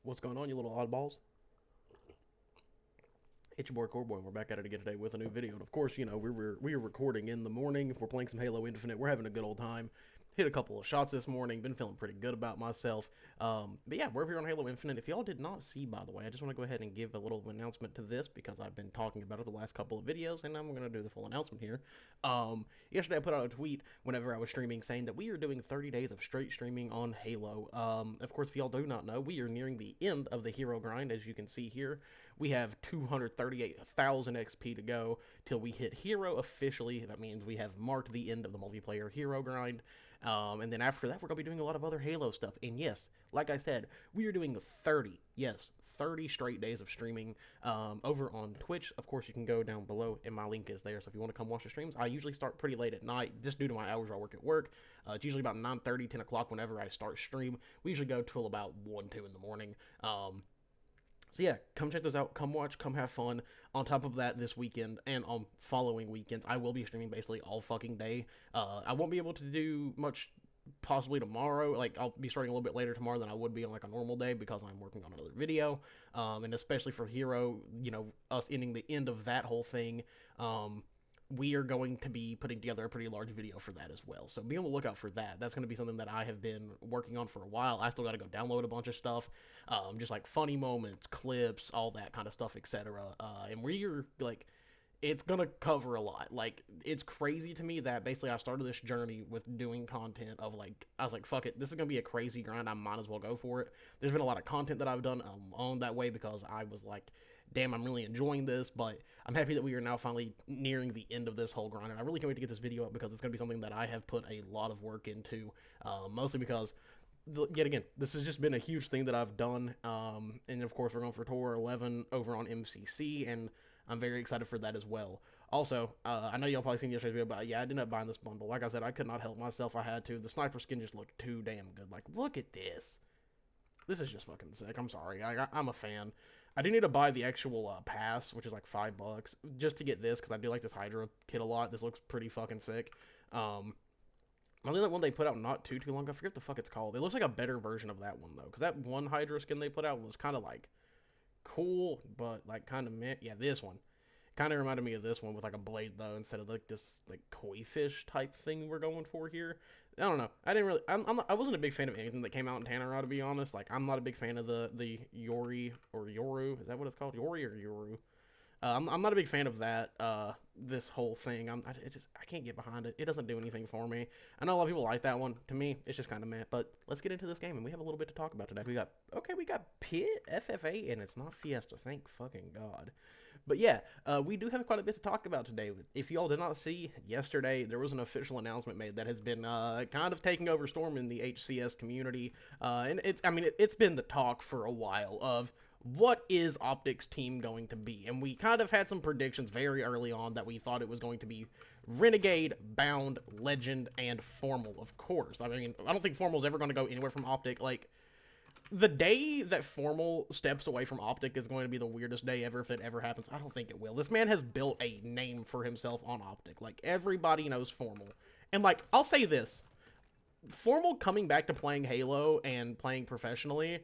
What's going on, you little oddballs? It's your boy Corboy, and we're back at it again today with a new video. And of course, we were recording in the morning. We're playing some Halo Infinite. We're having a good old time. Hit a couple of shots this morning. Been feeling pretty good about myself. But yeah, we're here on Halo Infinite. If y'all did not see, by the way, I just want to go ahead and give a little announcement to this because I've been talking about it the last couple of videos, and I'm going to do the full announcement here. Yesterday I put out a tweet whenever I was streaming saying that we are doing 30 days of straight streaming on Halo. Of course, if y'all do not know, we are nearing the end of the hero grind, as you can see here. We have 238,000 XP to go till we hit hero officially. That means we have marked the end of the multiplayer hero grind. And then after that, we're going to be doing a lot of other Halo stuff. And yes, like I said, we are doing 30 straight days of streaming over on Twitch. Of course, you can go down below, and my link is there. So if you want to come watch the streams, I usually start pretty late at night, just due to my hours where I work at work. It's usually about 9:30, 10 o'clock whenever I start stream. We usually go till about 1, 2 in the morning. So yeah, come check those out. Come watch. Come have fun. On top of that, this weekend and on following weekends, I will be streaming basically all fucking day. I won't be able to do much possibly tomorrow. Like, I'll be starting a little bit later tomorrow than I would be on like a normal day because I'm working on another video. And especially for Hero, us ending the end of that whole thing. We are going to be putting together a pretty large video for that as well. So be on the lookout for that. That's going to be something that I have been working on for a while. I still got to go download a bunch of stuff, just like funny moments, clips, all that kind of stuff, etc. And we're like, it's gonna cover a lot. Like, it's crazy to me that basically I started this journey with doing content of like, I was like, fuck it, this is gonna be a crazy grind, I might as well go for it. There's been a lot of content that I've done on that way because I was like, damn, I'm really enjoying this. But I'm happy that we are now finally nearing the end of this whole grind, and I really can't wait to get this video up because it's gonna be something that I have put a lot of work into, mostly because yet again, this has just been a huge thing that I've done. And of course, we're going for Tour 11 over on MCC, and I'm very excited for that as well. Also, I know y'all probably seen yesterday's video, but yeah, I ended up buying this bundle. Like I said, I could not help myself. I had to. The sniper skin just looked too damn good. Like, look at this. This is just fucking sick. I'm sorry. I'm a fan. I do need to buy the actual pass, which is like $5, just to get this, because I do like this Hydra kit a lot. This looks pretty fucking sick. I think that one they put out not too long ago. I forget what the fuck it's called. It looks like a better version of that one, though, because that one Hydra skin they put out was kind of like cool, but like kind of meh. Yeah, this one kind of reminded me of this one with like a blade though, instead of like this like koi fish type thing we're going for here. I don't know. I didn't really. I wasn't a big fan of anything that came out in Tanara, to be honest. Like, I'm not a big fan of the Yori or Yoru. Is that what it's called? Yori or Yoru? I'm not a big fan of that. This whole thing, I can't get behind it. It doesn't do anything for me. I know a lot of people like that one. To me, it's just kind of meh. But let's get into this game, and we have a little bit to talk about today. We got Pit FFA, and it's not Fiesta. Thank fucking God. But yeah, we do have quite a bit to talk about today. If y'all did not see yesterday, there was an official announcement made that has been kind of taking over storm in the HCS community, and it's been the talk for a while of what is OpTic's team going to be? And we kind of had some predictions very early on that we thought it was going to be Renegade, Bound, Legend, and Formal, of course. I mean, I don't think Formal's ever going to go anywhere from OpTic. Like, the day that Formal steps away from OpTic is going to be the weirdest day ever if it ever happens. I don't think it will. This man has built a name for himself on OpTic. Like, everybody knows Formal. And, like, I'll say this. Formal coming back to playing Halo and playing professionally,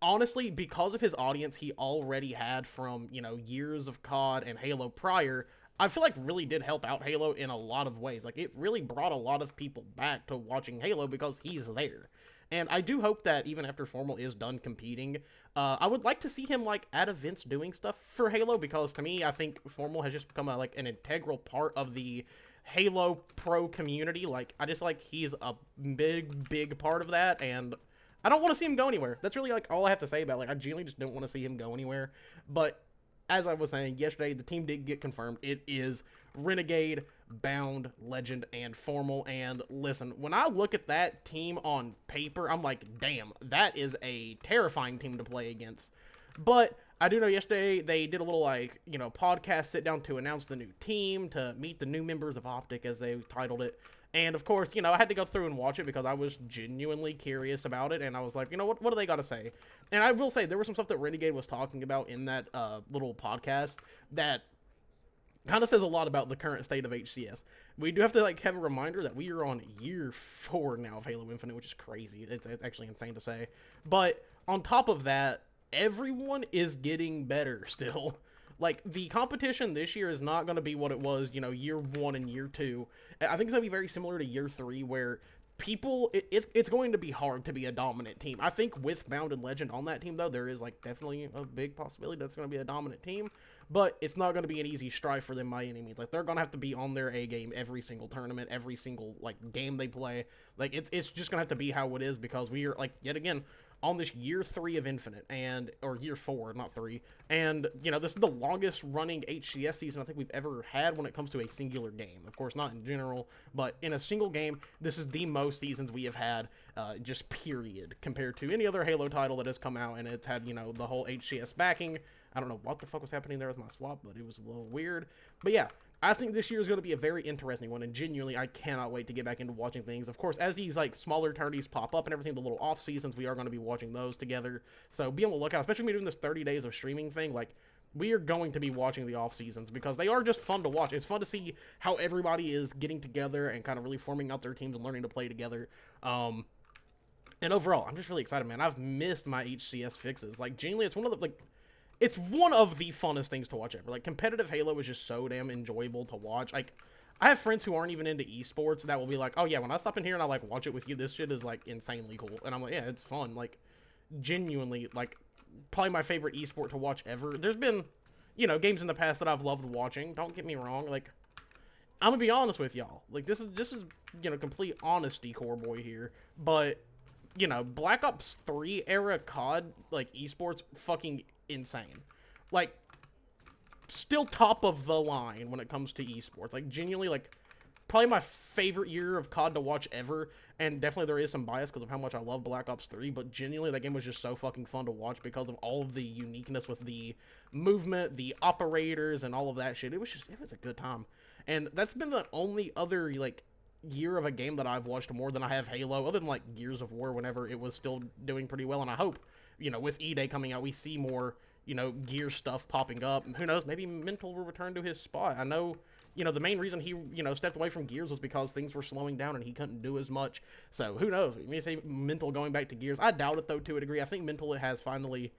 honestly, because of his audience he already had from, years of COD and Halo prior, I feel like really did help out Halo in a lot of ways. Like, it really brought a lot of people back to watching Halo because he's there. And I do hope that even after Formal is done competing, I would like to see him, like, at events doing stuff for Halo, because to me, I think Formal has just become, an integral part of the Halo pro community. Like, I just feel like he's a big part of that, and I don't want to see him go anywhere. That's really, like, all I have to say about it. Like, I genuinely just don't want to see him go anywhere. But as I was saying, yesterday, the team did get confirmed. It is Renegade, Bound, Legend, and Formal. And listen, when I look at that team on paper, I'm like, damn, that is a terrifying team to play against. But I do know yesterday they did a little, podcast sit down to announce the new team, to meet the new members of OpTic, as they titled it. And of course, I had to go through and watch it because I was genuinely curious about it. And I was like, what do they got to say? And I will say, there was some stuff that Renegade was talking about in that little podcast that kind of says a lot about the current state of HCS. We do have to have a reminder that we are on year 4 now of Halo Infinite, which is crazy. It's actually insane to say. But on top of that, everyone is getting better still. Like, the competition this year is not going to be what it was, year one and year two. I think it's going to be very similar to year three, where it's going to be hard to be a dominant team. I think with Bound and Legend on that team, though, there is, like, definitely a big possibility that's going to be a dominant team, but it's not going to be an easy strive for them by any means. Like, they're going to have to be on their A game every single tournament, every single, like, game they play. Like, it's just going to have to be how it is, because we are, like, yet again, on this year 3 of Infinite, or year 4, not 3, and, this is the longest running HCS season I think we've ever had when it comes to a singular game. Of course, not in general, but in a single game, this is the most seasons we have had, just period, compared to any other Halo title that has come out, and it's had, the whole HCS backing. I don't know what the fuck was happening there with my swap, but it was a little weird. But yeah, I think this year is going to be a very interesting one, and genuinely, I cannot wait to get back into watching things. Of course, as these, like, smaller tourneys pop up and everything, the little off-seasons, we are going to be watching those together. So be on the lookout, especially when we're doing this 30 days of streaming thing. Like, we are going to be watching the off-seasons, because they are just fun to watch. It's fun to see how everybody is getting together and kind of really forming out their teams and learning to play together. And overall, I'm just really excited, man. I've missed my HCS fixes. Like, genuinely, it's one of the, like... It's one of the funnest things to watch ever. Like, competitive Halo is just so damn enjoyable to watch. Like, I have friends who aren't even into esports that will be like, oh yeah, when I stop in here and I, like, watch it with you, this shit is, like, insanely cool. And I'm like, yeah, it's fun. Like, genuinely, like, probably my favorite esport to watch ever. There's been, games in the past that I've loved watching. Don't get me wrong. Like, I'm gonna be honest with y'all. Like, this is, complete honesty, core boy here. But, Black Ops 3 era COD, like, esports, fucking insane. Like, still top of the line when it comes to esports. Like, genuinely, like, probably my favorite year of COD to watch ever, and definitely there is some bias because of how much I love Black Ops 3, but genuinely that game was just so fucking fun to watch because of all of the uniqueness with the movement, the operators, and all of that shit. It was a good time. And that's been the only other, like, year of a game that I've watched more than I have Halo, other than, like, Gears of War whenever it was still doing pretty well, and I hope, with E-Day coming out, we see more, gear stuff popping up, and who knows, maybe Mental will return to his spot. I know, the main reason he, stepped away from Gears was because things were slowing down and he couldn't do as much, so who knows, we may say Mental going back to Gears. I doubt it, though, to a degree. I think Mental has finally,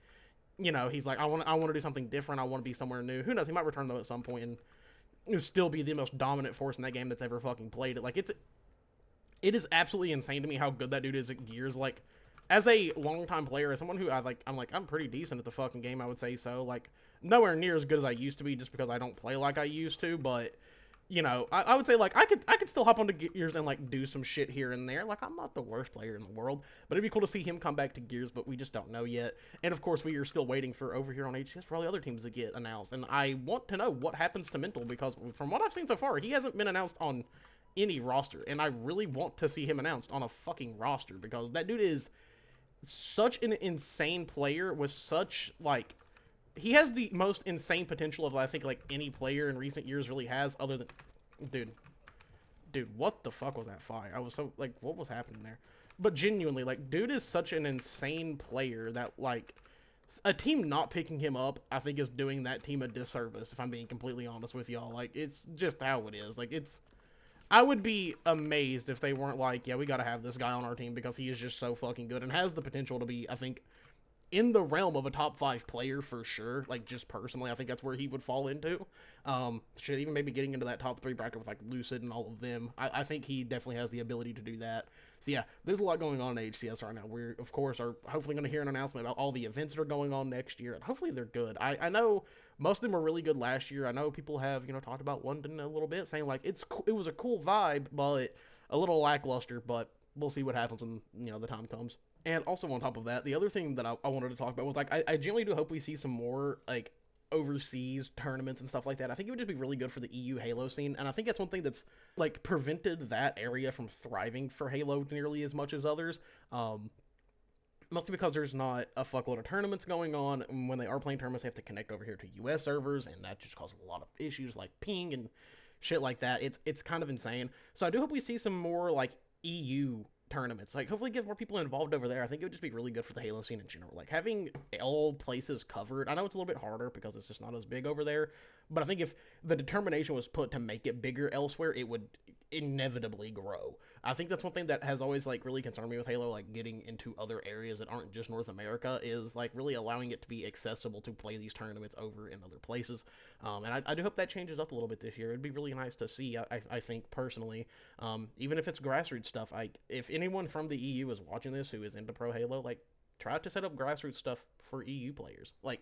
he's like, I want to do something different, I want to be somewhere new. Who knows, he might return, though, at some point, and still be the most dominant force in that game that's ever fucking played it. Like, it is absolutely insane to me how good that dude is at Gears. Like, as a longtime player, as someone who I'm pretty decent at the fucking game, I would say so. Like, nowhere near as good as I used to be, just because I don't play like I used to. But, I would say, like, I could still hop onto Gears and, like, do some shit here and there. Like, I'm not the worst player in the world, but it'd be cool to see him come back to Gears. But we just don't know yet. And of course, we are still waiting for over here on HCS for all the other teams to get announced. And I want to know what happens to Mental, because from what I've seen so far, he hasn't been announced on any roster, and I really want to see him announced on a fucking roster, because that dude is such an insane player with such, like, he has the most insane potential of, I think, like, any player in recent years really has, other than, dude, what the fuck was that fire? I was so, like, what was happening there? But genuinely, like, dude is such an insane player that, like, a team not picking him up, I think, is doing that team a disservice, if I'm being completely honest with y'all. Like, it's just how it is. Like, I would be amazed if they weren't like, yeah, we gotta have this guy on our team because he is just so fucking good and has the potential to be, I think, in the realm of a top 5 player for sure. Like, just personally, I think that's where he would fall into. Should even maybe getting into that top 3 bracket with, like, Lucid and all of them. I think he definitely has the ability to do that. So yeah, there's a lot going on in HCS right now. We're, of course, are hopefully going to hear an announcement about all the events that are going on next year, and hopefully they're good. I know most of them were really good last year. I know people have, talked about London a little bit, saying, like, it was a cool vibe, but a little lackluster, but we'll see what happens when, the time comes. And also on top of that, the other thing that I wanted to talk about was, like, I genuinely do hope we see some more, like, overseas tournaments and stuff like that. I think it would just be really good for the EU Halo scene, and I think that's one thing that's, like, prevented that area from thriving for Halo nearly as much as others. Mostly because there's not a fuckload of tournaments going on, and when they are playing tournaments, they have to connect over here to US servers, and that just causes a lot of issues like ping and shit like that. It's kind of insane. So I do hope we see some more, like, EU tournaments. Like, hopefully get more people involved over there. I think it would just be really good for the Halo scene in general. Like, having all places covered, I know it's a little bit harder because it's just not as big over there, but I think if the determination was put to make it bigger elsewhere, it would inevitably grow. I think that's one thing that has always like really concerned me with Halo, like getting into other areas that aren't just North America, is like really allowing it to be accessible to play these tournaments over in other places. And I do hope that changes up a little bit this year. It'd be really nice to see. I think personally, even if it's grassroots stuff, if anyone from the EU is watching this who is into Pro Halo, like try to set up grassroots stuff for EU players. Like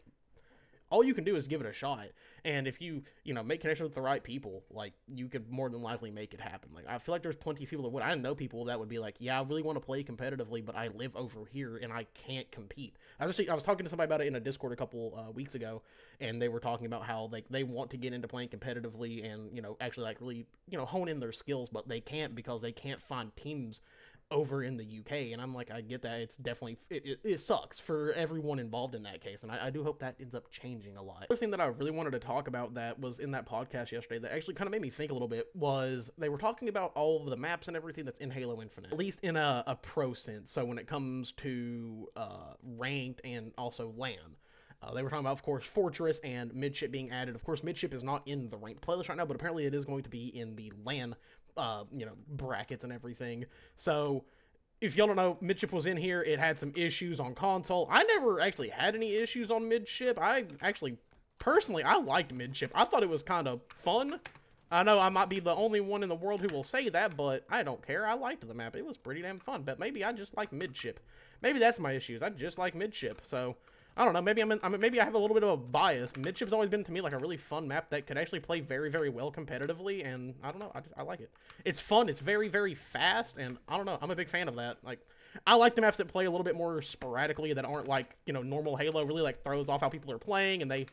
all you can do is give it a shot, and if you make connections with the right people, like you could more than likely make it happen. Like I feel like there's plenty of people that would. I know people that would be like, yeah, I really want to play competitively, but I live over here and I can't compete. I was talking to somebody about it in a Discord a couple weeks ago, and they were talking about how like they want to get into playing competitively and actually like really hone in their skills, but they can't because they can't find teams over in the UK. And I'm like, I get that. It's definitely, it sucks for everyone involved in that case. And I do hope that ends up changing a lot. The other thing that I really wanted to talk about that was in that podcast yesterday that actually kind of made me think a little bit was they were talking about all of the maps and everything that's in Halo Infinite, at least in a pro sense. So when it comes to ranked and also LAN. They were talking about, of course, Fortress and Midship being added. Of course, Midship is not in the ranked playlist right now, but apparently it is going to be in the LAN brackets and everything. So if y'all don't know, Midship was in here. It had some issues on console. I never actually had any issues on Midship. I actually, personally, I liked Midship. I thought it was kind of fun. I know I might be the only one in the world who will say that, but I don't care. I liked the map. It was pretty damn fun, but maybe I just like Midship. Maybe that's my issues. I just like Midship, so I don't know. Maybe maybe I have a little bit of a bias. Midship's always been to me like a really fun map that could actually play very, very well competitively, and I don't know. I like it. It's fun. It's very, very fast, and I don't know. I'm a big fan of that. Like, I like the maps that play a little bit more sporadically, that aren't like normal Halo. Really like throws off how people are playing, and they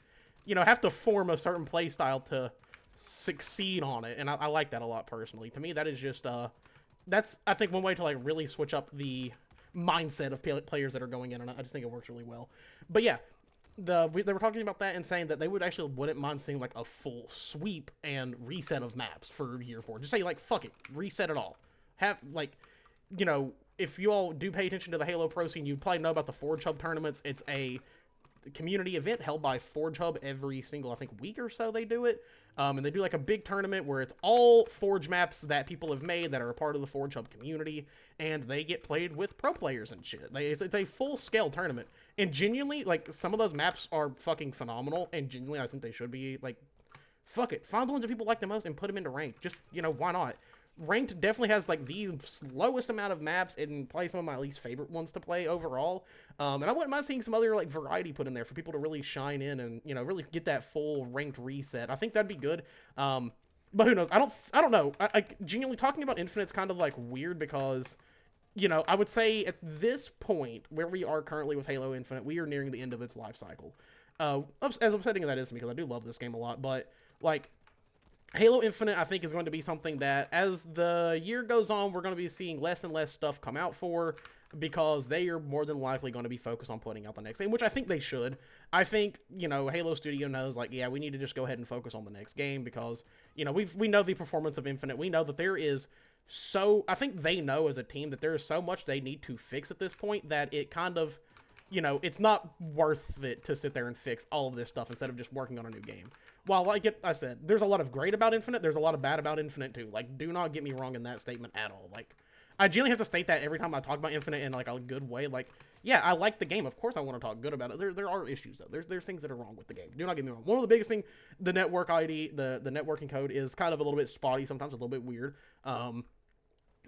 have to form a certain play style to succeed on it, and I like that a lot personally. To me, that is just that's I think one way to like really switch up the mindset of players that are going in, and I just think it works really well. But yeah, they were talking about that and saying that they wouldn't mind seeing like a full sweep and reset of maps for year 4. Just say like, fuck it, reset it all. Have like, if you all do pay attention to the Halo Pro scene, you probably know about the Forge Hub tournaments. It's a community event held by Forge Hub every single, I think, week or so they do it. And they do like a big tournament where it's all Forge maps that people have made that are a part of the Forge Hub community, and they get played with pro players and shit. It's a full-scale tournament. And genuinely, like, some of those maps are fucking phenomenal, and genuinely, I think they should be, like, fuck it. Find the ones that people like the most and put them into ranked. Just, why not? Ranked definitely has like the slowest amount of maps and probably some of my least favorite ones to play overall. And I wouldn't mind seeing some other like variety put in there for people to really shine in and really get that full ranked reset. I think that'd be good. But who knows? I don't know. I genuinely talking about Infinite's kind of like weird because I would say at this point where we are currently with Halo Infinite, we are nearing the end of its life cycle. As upsetting as that is to me, because I do love this game a lot, but like Halo Infinite, I think, is going to be something that, as the year goes on, we're going to be seeing less and less stuff come out for, because they are more than likely going to be focused on putting out the next game, which I think they should. I think, Halo Studio knows, like, yeah, we need to just go ahead and focus on the next game, because, we know the performance of Infinite. We know that there is I think they know as a team that there is so much they need to fix at this point that it kind of, it's not worth it to sit there and fix all of this stuff instead of just working on a new game. While, like I said, there's a lot of great about Infinite, there's a lot of bad about Infinite, too. Like, do not get me wrong in that statement at all. Like, I generally have to state that every time I talk about Infinite in, like, a good way. Like, yeah, I like the game. Of course I want to talk good about it. There are issues, though. There's things that are wrong with the game. Do not get me wrong. One of the biggest things, the network ID, the networking code is kind of a little bit spotty, sometimes a little bit weird.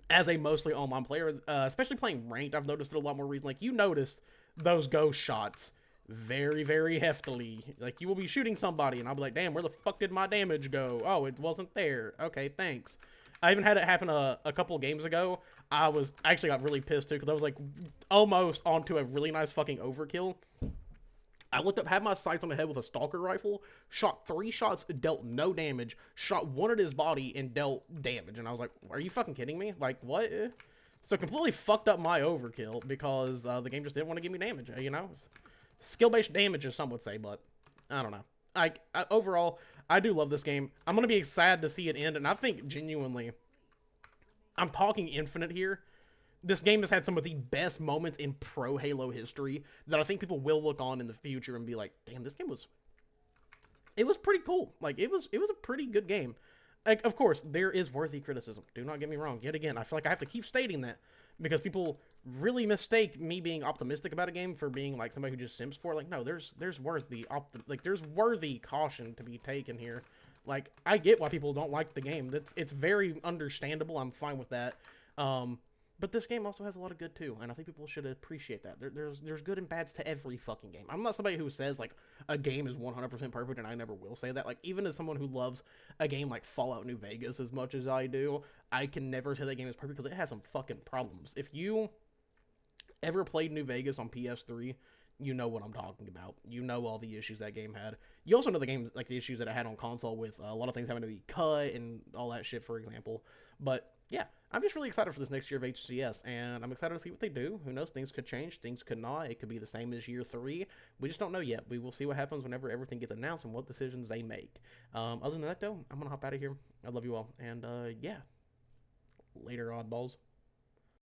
As a mostly online player, especially playing ranked, I've noticed it a lot more recently. Like, you noticed those ghost shots very, very heftily. Like, you will be shooting somebody, and I'll be like, damn, where the fuck did my damage go? Oh, it wasn't there. Okay, thanks. I even had it happen a couple games ago. I actually got really pissed, too, because I was, like, almost onto a really nice fucking overkill. I looked up, had my sights on the head with a stalker rifle, shot 3 shots, dealt no damage, shot 1 at his body, and dealt damage. And I was like, are you fucking kidding me? Like, what? So completely fucked up my overkill because the game just didn't want to give me damage, Skill-based damage, as some would say, but I don't know. Overall, I do love this game. I'm going to be sad to see it end, and I think genuinely, I'm talking Infinite here. This game has had some of the best moments in pro Halo history that I think people will look on in the future and be like, damn, this game was pretty cool. Like, it was a pretty good game. Like, of course, there is worthy criticism. Do not get me wrong. Yet again, I feel like I have to keep stating that because people really mistake me being optimistic about a game for being like somebody who just simps for it. Like, no, there's worthy caution to be taken here. Like, I get why people don't like the game. It's very understandable. I'm fine with that. Um, but this game also has a lot of good too, and I think people should appreciate that. There's good and bads to every fucking game. I'm not somebody who says like a game is 100% perfect, and I never will say that. Like, even as someone who loves a game like Fallout New Vegas as much as I do, I can never say that game is perfect because it has some fucking problems. If you ever played New Vegas on PS3, you know what I'm talking about. You know all the issues that game had. You also know the games like the issues that I had on console with a lot of things having to be cut and all that shit, for example. But yeah, I'm just really excited for this next year of HCS, and I'm excited to see what they do. Who knows? Things could change. Things could not. It could be the same as year three. We just don't know yet. We will see what happens whenever everything gets announced and what decisions they make. Other than that, though, I'm gonna hop out of here. I love you all, and yeah, later, oddballs.